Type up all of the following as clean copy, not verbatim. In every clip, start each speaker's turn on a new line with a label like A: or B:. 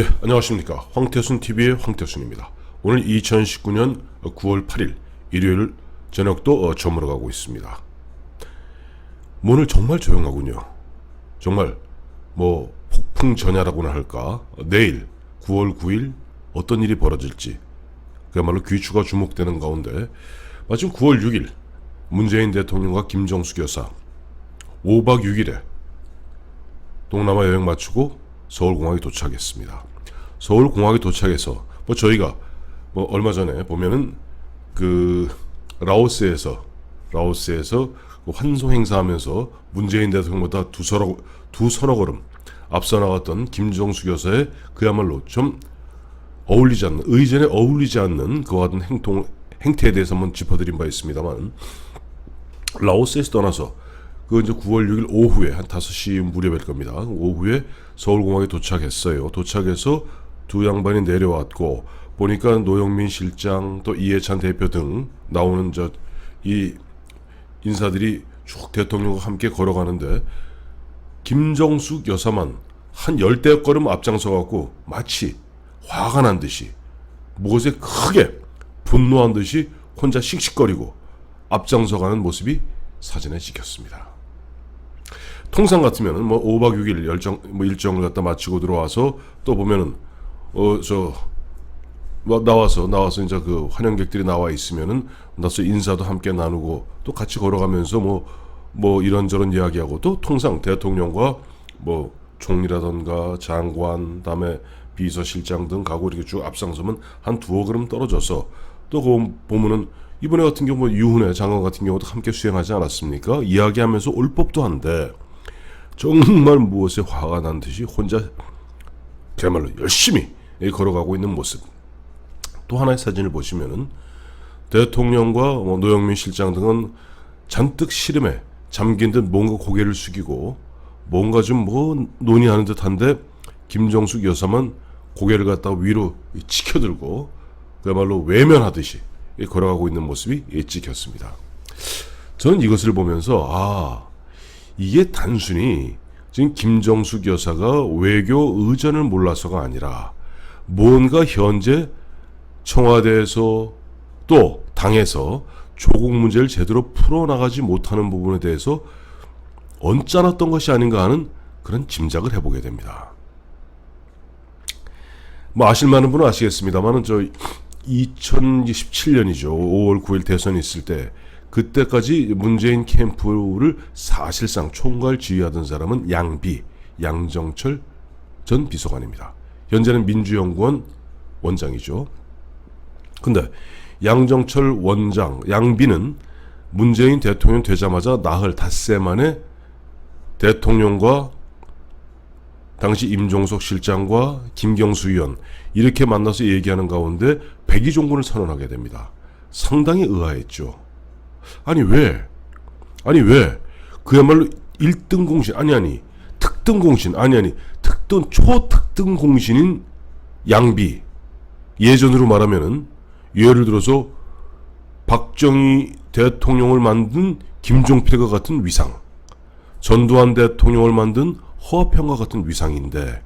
A: 예, 안녕하십니까. 황태순TV의 황태순입니다. 오늘 2019년 9월 8일 일요일 저녁도 저물어 가고 있습니다. 오늘 정말 조용하군요. 정말 폭풍전야라고나 할까. 내일 9월 9일 어떤 일이 벌어질지 그야말로 귀추가 주목되는 가운데 마침 9월 6일 문재인 대통령과 김정숙 여사 5박 6일에 동남아 여행 마치고 서울공항에 도착했습니다. 서울공항에 도착해서 저희가 얼마 전에 보면은 라오스에서 환송 행사하면서 문재인 대통령보다 두 서너 걸음 앞서 나갔던 김정숙 여사의 그야말로 좀 어울리지 않는, 의전에 어울리지 않는 그와 같은 행태에 대해서 한번 짚어드린 바 있습니다만, 라오스에서 떠나서 이제 9월 6일 오후에 한 5시 무렵일 겁니다. 오후에 서울공항에 도착했어요. 도착해서 두 양반이 내려왔고 보니까 노영민 실장 또 이해찬 대표 등 나오는 이 인사들이 쭉 대통령과 함께 걸어가는데 김정숙 여사만 한 10대 걸음 앞장서 갖고 마치 화가 난 듯이 무엇에 크게 분노한 듯이 혼자 씩씩거리고 앞장서 가는 모습이 사진에 찍혔습니다. 통상 같으면은 5박 6일 일정을 갖다 마치고 들어와서 또 보면은 나와서 이제 그 환영객들이 나와 있으면은 나서 인사도 함께 나누고 또 같이 걸어가면서 이런저런 이야기하고, 또 통상 대통령과 총리라던가 장관, 다음에 비서실장 등 가고 이렇게 쭉 앞장서면 한 두어 걸음 떨어져서 또 보면은 이번에 같은 경우 유은혜 장관 같은 경우도 함께 수행하지 않았습니까? 이야기하면서 올 법도 한데 정말 무엇에 화가 난 듯이 혼자 그야말로 열심히 걸어가고 있는 모습. 또 하나의 사진을 보시면은 대통령과 노영민 실장 등은 잔뜩 시름에 잠긴 듯 뭔가 고개를 숙이고 뭔가 좀 논의하는 듯한데 김정숙 여사만 고개를 갖다가 위로 치켜들고 그야말로 외면하듯이 걸어가고 있는 모습이 찍혔습니다. 저는 이것을 보면서 이게 단순히 지금 김정숙 여사가 외교 의전을 몰라서가 아니라 뭔가 현재 청와대에서 또 당에서 조국 문제를 제대로 풀어나가지 못하는 부분에 대해서 언짢았던 것이 아닌가 하는 그런 짐작을 해보게 됩니다. 아실 만한 분은 아시겠습니다만 2017년이죠. 5월 9일 대선이 있을 때 그때까지 문재인 캠프를 사실상 총괄 지휘하던 사람은 양정철 전 비서관입니다. 현재는 민주연구원 원장이죠. 근데 양정철 원장, 양비는 문재인 대통령 되자마자 나흘 닷새 만에 대통령과 당시 임종석 실장과 김경수 의원 이렇게 만나서 얘기하는 가운데 백의종군을 선언하게 됩니다. 상당히 의아했죠. 아니 왜 그야말로 1등 공신 특등 공신 초특등 공신인 양비, 예전으로 말하면은 예를 들어서 박정희 대통령을 만든 김종필과 같은 위상, 전두환 대통령을 만든 허화평과 같은 위상인데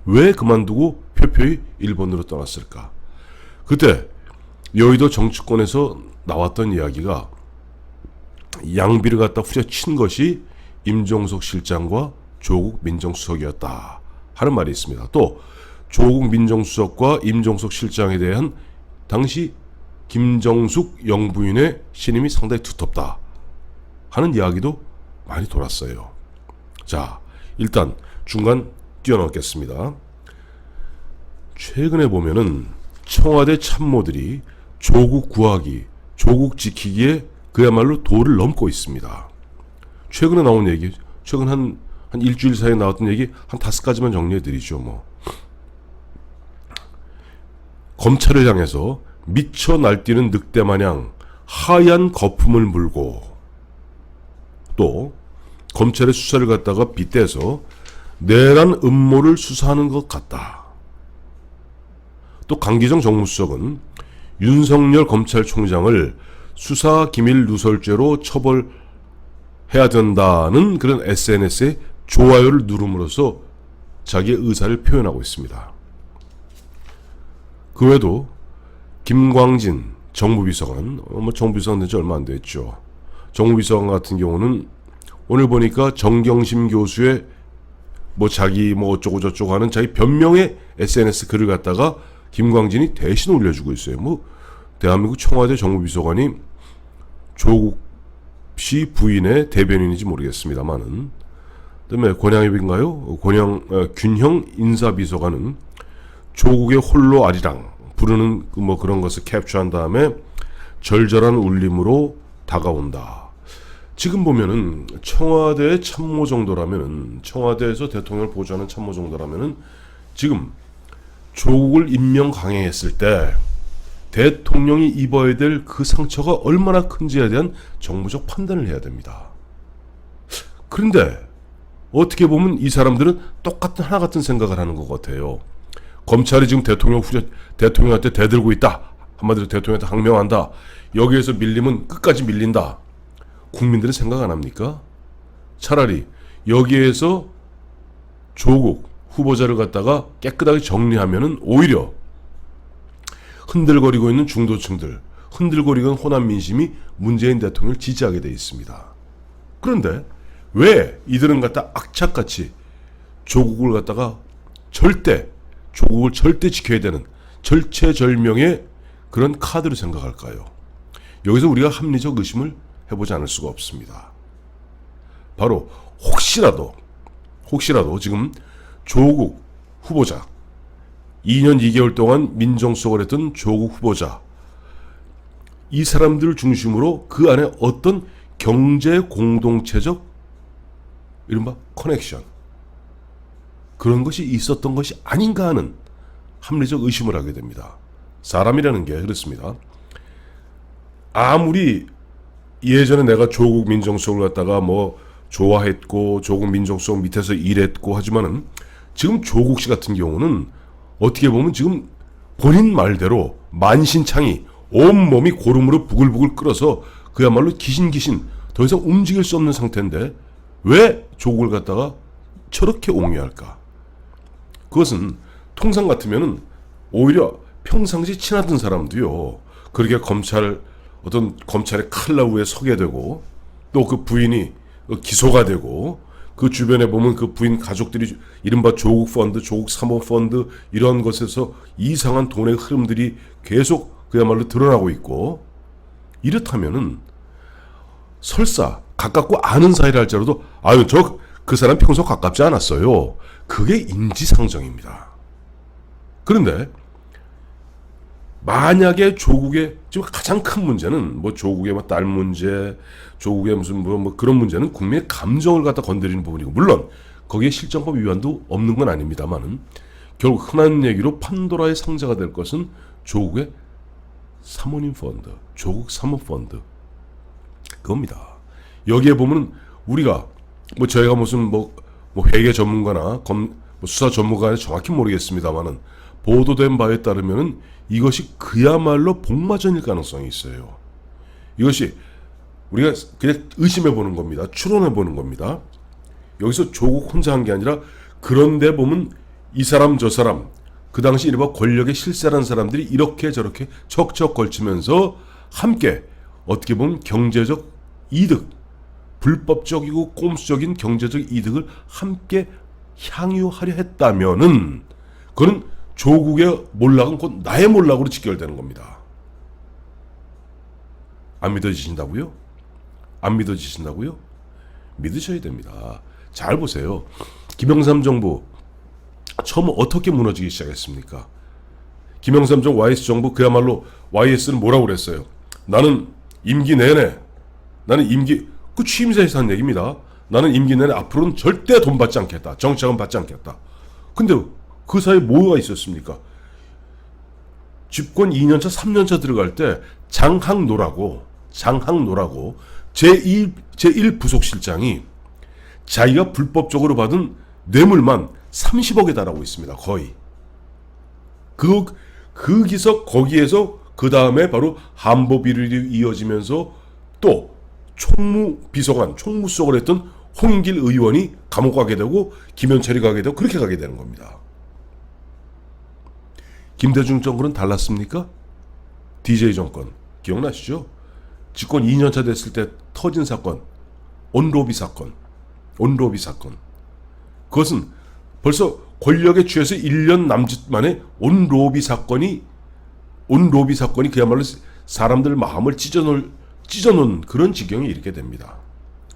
A: 왜 그만두고 표표히 일본으로 떠났을까? 그때 여의도 정치권에서 나왔던 이야기가 양비를 갖다 후려친 것이 임종석 실장과 조국 민정수석이었다 하는 말이 있습니다. 또 조국 민정수석과 임종석 실장에 대한 당시 김정숙 영부인의 신임이 상당히 두텁다 하는 이야기도 많이 돌았어요. 자, 일단 중간 뛰어넘겠습니다. 최근에 보면은 청와대 참모들이 조국 구하기, 조국 지키기에 그야말로 도를 넘고 있습니다. 최근에 나온 얘기, 최근 한 일주일 사이에 나왔던 얘기 한 5가지만 정리해드리죠. 검찰을 향해서 미쳐 날뛰는 늑대 마냥 하얀 거품을 물고, 또 검찰의 수사를 갖다가 빗대서 내란 음모를 수사하는 것 같다. 또 강기정 정무수석은 윤석열 검찰총장을 수사기밀 누설죄로 처벌해야 된다는 그런 SNS에 좋아요를 누름으로써 자기의 의사를 표현하고 있습니다. 그 외에도 김광진 정무비서관, 정무비서관 된 지 얼마 안 됐죠. 정무비서관 같은 경우는 오늘 보니까 정경심 교수의 자기 어쩌고 저쩌고 하는 자기 변명의 SNS 글을 갖다가 김광진이 대신 올려주고 있어요. 대한민국 청와대 정무비서관이 조국 씨 부인의 대변인인지 모르겠습니다만은, 그다음에 권양엽인가요? 균형 인사비서관은 조국의 홀로 아리랑 부르는 그런 것을 캡처한 다음에 절절한 울림으로 다가온다. 지금 보면은 청와대의 참모 정도라면은, 청와대에서 대통령을 보좌하는 참모 정도라면은 지금 조국을 임명 강행했을 때 대통령이 입어야 될 그 상처가 얼마나 큰지에 대한 정무적 판단을 해야 됩니다. 그런데 어떻게 보면 이 사람들은 하나 같은 생각을 하는 것 같아요. 검찰이 지금 대통령한테 대들고 있다. 한마디로 대통령한테 항명한다. 여기에서 밀리면 끝까지 밀린다. 국민들은 생각 안 합니까? 차라리 여기에서 조국 후보자를 갖다가 깨끗하게 정리하면은 오히려 흔들거리고 있는 중도층들, 흔들거리고 있는 호남 민심이 문재인 대통령을 지지하게 돼 있습니다. 그런데 왜 이들은 악착같이 조국을 절대 지켜야 되는 절체절명의 그런 카드로 생각할까요? 여기서 우리가 합리적 의심을 해보지 않을 수가 없습니다. 바로 혹시라도 지금 조국 후보자, 2년 2개월 동안 민정수석을 했던 조국 후보자, 이 사람들 중심으로 그 안에 어떤 경제 공동체적 이른바 커넥션, 그런 것이 있었던 것이 아닌가 하는 합리적 의심을 하게 됩니다. 사람이라는 게 그렇습니다. 아무리 예전에 내가 조국 민정수석을 갖다가 좋아했고 조국 민정수석 밑에서 일했고 하지만은 지금 조국 씨 같은 경우는 어떻게 보면 지금 본인 말대로 만신창이 온몸이 고름으로 부글부글 끓어서 그야말로 기신기신 더 이상 움직일 수 없는 상태인데 왜 조국을 갖다가 저렇게 옹호할까? 그것은 통상 같으면은 오히려 평상시 친하던 사람도요, 그렇게 어떤 검찰의 칼라우에 서게 되고, 또 그 부인이 기소가 되고, 그 주변에 보면 그 부인 가족들이 이른바 조국 펀드, 조국 사모 펀드 이런 것에서 이상한 돈의 흐름들이 계속 그야말로 드러나고 있고, 이렇다면은 설사 가깝고 아는 사이라 할지라도 그 사람 평소 가깝지 않았어요. 그게 인지상정입니다. 그런데 만약에 조국의 지금 가장 큰 문제는 조국의 딸 문제, 조국의 무슨 그런 문제는 국민의 감정을 갖다 건드리는 부분이고, 물론 거기에 실정법 위반도 없는 건 아닙니다만은 결국 흔한 얘기로 판도라의 상자가 될 것은 조국의 사모님 펀드, 조국 사모 펀드, 그겁니다. 여기에 보면 우리가 저희가 무슨 회계 전문가나 수사 전문가는 정확히 모르겠습니다만은 보도된 바에 따르면은 이것이 그야말로 복마전일 가능성이 있어요. 이것이 우리가 그냥 의심해 보는 겁니다. 추론해 보는 겁니다. 여기서 조국 혼자 한 게 아니라, 그런데 보면 이 사람 저 사람, 그 당시 이른바 권력에 실세라는 사람들이 이렇게 저렇게 척척 걸치면서 함께 어떻게 보면 경제적 이득, 불법적이고 꼼수적인 경제적 이득을 함께 향유하려 했다면은 그건 조국의 몰락은 곧 나의 몰락으로 직결되는 겁니다. 안 믿어지신다고요? 안 믿어지신다고요? 믿으셔야 됩니다. 잘 보세요. 김영삼 정부 처음 어떻게 무너지기 시작했습니까? 김영삼 정부 YS 정부, 그야말로 YS는 뭐라고 그랬어요? 나는 임기 내내, 그 취임사에서 한 얘기입니다. 나는 임기 내내 앞으로는 절대 돈 받지 않겠다. 정치자금 받지 않겠다. 근데 그 사이에 뭐가 있었습니까? 집권 2년차, 3년차 들어갈 때 장항노라고 제1 부속실장이 자기가 불법적으로 받은 뇌물만 30억에 달하고 있습니다. 거의. 거기에서 그 다음에 바로 한보비리 이어지면서 또 총무비서관, 총무수석을 했던 홍인길 의원이 감옥 가게 되고 김현철이 가게 되고 그렇게 가게 되는 겁니다. 김대중 정권은 달랐습니까? DJ 정권 기억나시죠? 집권 2년차 됐을 때 터진 사건, 온로비 사건. 그것은 벌써 권력에 취해서 1년 남짓 만에 온로비 사건이 그야말로 사람들 마음을 찢어놓은 그런 지경에 이르게 됩니다.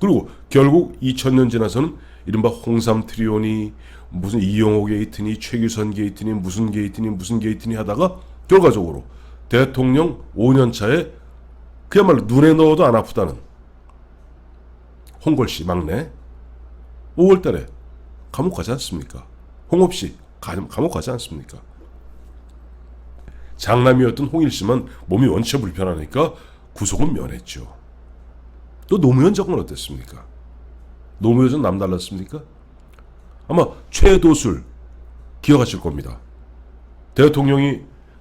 A: 그리고 결국 2000년 지나서는 이른바 홍삼 트리오니 무슨 이용호 게이트니 최규선 게이트니 무슨 게이트니 하다가 결과적으로 대통령 5년 차에 그야말로 눈에 넣어도 안 아프다는 홍걸씨 막내 5월달에 감옥 가지 않습니까? 홍업씨 감옥 가지 않습니까? 장남이었던 홍일씨만 몸이 원체 불편하니까 구속은 면했죠. 또 노무현 정권 어땠습니까? 노무현 전 남달랐습니까? 아마 최도술 기억하실 겁니다.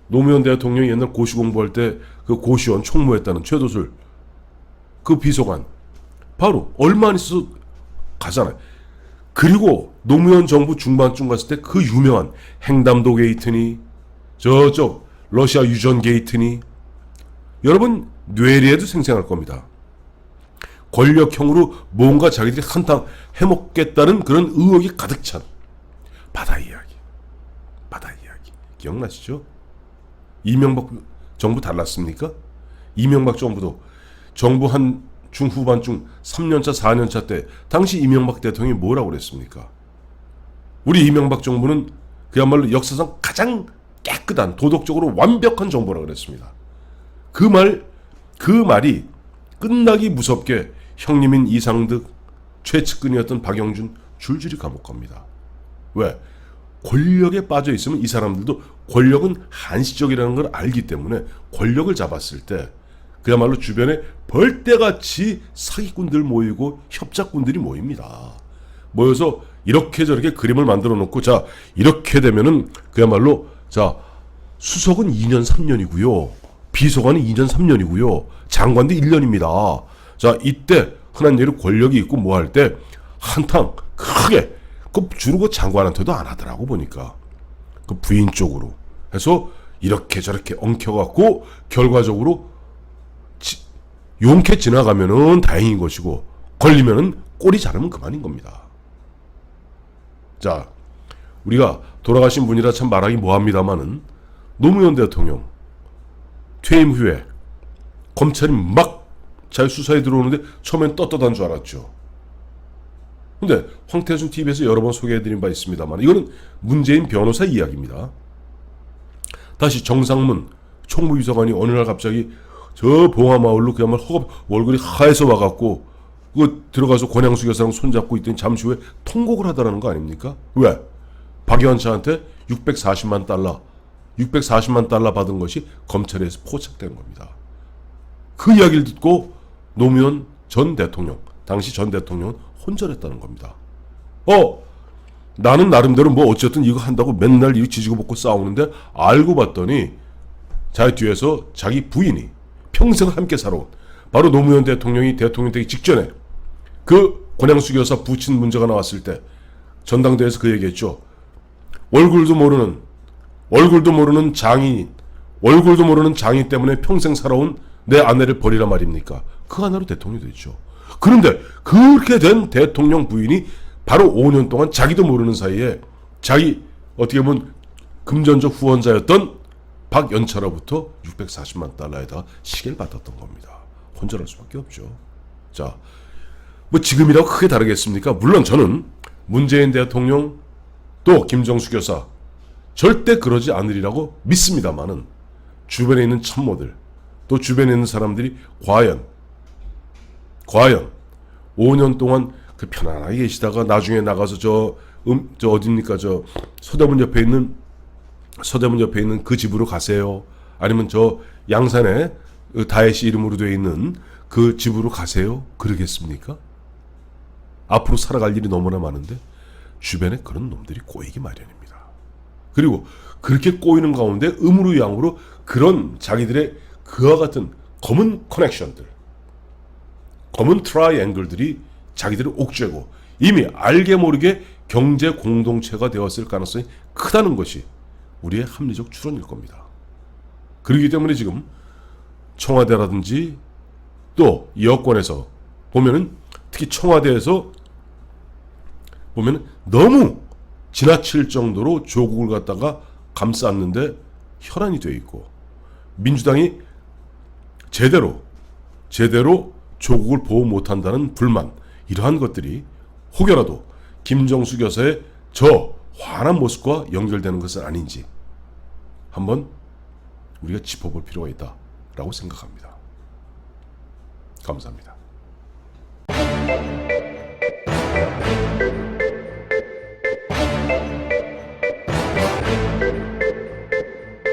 A: 노무현 대통령이 옛날 고시 공부할 때 그 고시원 총무했다는 최도술 그 비서관 바로 얼마 안 있어서 가잖아요. 그리고 노무현 정부 중반쯤 갔을 때 그 유명한 행담도 게이트니 저쪽 러시아 유전 게이트니 여러분 뇌리에도 생생할 겁니다. 권력형으로 뭔가 자기들이 한탕 해먹겠다는 그런 의혹이 가득 찬 바다 이야기 기억나시죠? 이명박 정부 달랐습니까? 이명박 정부도 정부 한 중후반쯤 3년차 4년차 때 당시 이명박 대통령이 뭐라고 그랬습니까? 우리 이명박 정부는 그야말로 역사상 가장 깨끗한 도덕적으로 완벽한 정부라고 그랬습니다. 그 말이 끝나기 무섭게 형님인 이상득, 최측근이었던 박영준 줄줄이 감옥 갑니다. 왜? 권력에 빠져 있으면 이 사람들도 권력은 한시적이라는 걸 알기 때문에 권력을 잡았을 때 그야말로 주변에 벌떼같이 사기꾼들 모이고 협작꾼들이 모입니다. 모여서 이렇게 저렇게 그림을 만들어 놓고 자 이렇게 되면은 그야말로 자 수석은 2년 3년이고요. 비서관은 2년 3년이고요. 장관도 1년입니다. 자 이때 흔한 예로 권력이 있고 뭐 할 때 한탕 크게 그 주로 장관한테도 안 하더라고 보니까 그 부인 쪽으로 해서 이렇게 저렇게 엉켜갖고 결과적으로 용케 지나가면은 다행인 것이고 걸리면은 꼬리 자르면 그만인 겁니다. 자 우리가 돌아가신 분이라 참 말하기 뭐합니다마는 노무현 대통령 퇴임 후에 검찰이 막 잘 수사에 들어오는데 처음엔 떳떳한 줄 알았죠. 근데 황태순 TV에서 여러 번 소개해드린 바 있습니다만 이거는 문재인 변호사 이야기입니다. 다시 정상문 총무비서관이 어느 날 갑자기 저 봉화마을로 그야말로 얼굴이 하얘서 와갖고 그 들어가서 권양수 여사랑 손잡고 있더니 잠시 후에 통곡을 하더라는 거 아닙니까? 왜? 박연차한테 640만 달러 받은 것이 검찰에서 포착된 겁니다. 그 이야기를 듣고 노무현 전 대통령, 당시 전 대통령은 혼절했다는 겁니다. 나는 나름대로 뭐 어쨌든 이거 한다고 맨날 이거 지지고 볶고 싸우는데 알고 봤더니 자기 뒤에서 자기 부인이 평생을 함께 살아온 바로 노무현 대통령이 대통령 되기 직전에 그 권양수 여사 부친 문제가 나왔을 때 전당대회에서 그 얘기했죠. 얼굴도 모르는 장인 때문에 평생 살아온 내 아내를 버리라 말입니까? 그 하나로 대통령이 됐죠. 그런데 그렇게 된 대통령 부인이 바로 5년 동안 자기도 모르는 사이에 자기 어떻게 보면 금전적 후원자였던 박연차로부터 640만 달러에다가 시계를 받았던 겁니다. 혼절할 수밖에 없죠. 자, 뭐 지금이라고 크게 다르겠습니까? 물론 저는 문재인 대통령 또 김정숙 여사 절대 그러지 않으리라고 믿습니다만은 주변에 있는 참모들 또 주변에 있는 사람들이 과연 5년 동안 그 편안하게 계시다가 나중에 나가서 저 어딥니까 저 서대문 옆에 있는 그 집으로 가세요. 아니면 저 양산에 다혜씨 이름으로 되어 있는 그 집으로 가세요. 그러겠습니까? 앞으로 살아갈 일이 너무나 많은데 주변에 그런 놈들이 꼬이기 마련입니다. 그리고 그렇게 꼬이는 가운데 음으로 양으로 그런 자기들의 그와 같은 검은 커넥션들, 검은 트라이앵글들이 자기들을 옥죄고 이미 알게 모르게 경제 공동체가 되었을 가능성이 크다는 것이 우리의 합리적 추론일 겁니다. 그렇기 때문에 지금 청와대라든지 또 여권에서 보면은 특히 청와대에서 보면은 너무 지나칠 정도로 조국을 갖다가 감쌌는데 혈안이 되어 있고 민주당이 제대로 조국을 보호 못한다는 불만 이러한 것들이 혹여라도 김정숙 여사의 저 환한 모습과 연결되는 것은 아닌지 한번 우리가 짚어볼 필요가 있다라고 생각합니다. 감사합니다.